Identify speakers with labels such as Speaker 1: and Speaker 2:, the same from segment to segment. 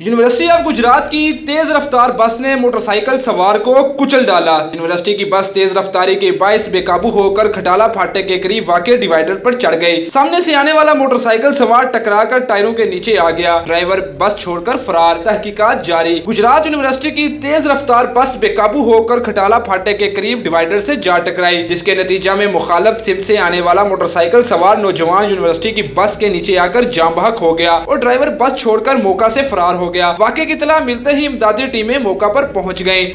Speaker 1: University of Gujarat की तेज रफ्तार बस ने मोटरसाइकिल सवार को कुचल डाला। यूनिवर्सिटी की बस तेज रफ्तारी के बायस बेकाबू होकर खटाला फाटक के करीब वाक़े डिवाइडर पर चढ़ गई। सामने से आने वाला मोटरसाइकिल सवार टकराकर टायरों के नीचे आ गया। ड्राइवर बस छोड़कर फरार। तहकीकात जारी। गुजरात यूनिवर्सिटी की तेज रफ्तार बस बेकाबू होकर खटाला फाटक के करीब डिवाइडर से जा टकराई, जिसके नतीजा में मुखालफ सिम से आने वाला मोटरसाइकिल सवार नौजवान यूनिवर्सिटी की बस के नीचे आकर जाम बहक हो गया और ड्राइवर बस छोड़कर मौका से फरार हो गया। वाक़े की इत्तला मिलते ही इमदादी टीमें मौका पर पहुंच गईं।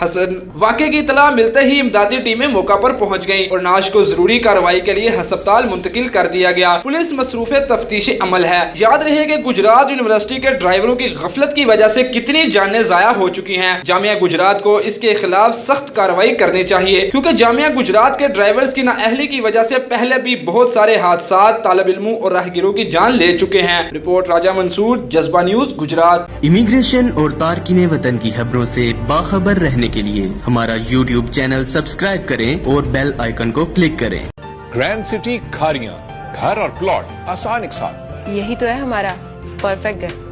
Speaker 1: वाक़े की इत्तला मिलते ही इमदादी टीमें मौका पर पहुंच गईं और नाश को जरूरी कार्रवाई के लिए अस्पताल मुंतकिल कर दिया गया। पुलिस मसरूफ तफ्तीशी अमल है। याद रहे कि गुजरात यूनिवर्सिटी के ड्राइवरों की गफलत की वजह से कितनी जानें जाया हो चुकी हैं। जामिया गुजरात को इसके खिलाफ सख्त कार्रवाई करनी चाहिए, क्योंकि जामिया गुजरात के ड्राइवर्स की नाअहली की वजह से पहले भी बहुत सारे हादसा तालिब इल्मों और राहगीरों की जान ले चुके हैं। रिपोर्ट राजा मंसूर, जज्बा न्यूज, गुजरात।
Speaker 2: इमिग्रेशन और तारकीने वतन की खबरों से बाखबर रहने के लिए हमारा YouTube चैनल सब्सक्राइब करें और बेल आइकन को क्लिक करें।
Speaker 3: ग्रैंड सिटी खारियां, घर और प्लॉट आसान एक साथ।
Speaker 4: यही तो है हमारा परफेक्ट घर।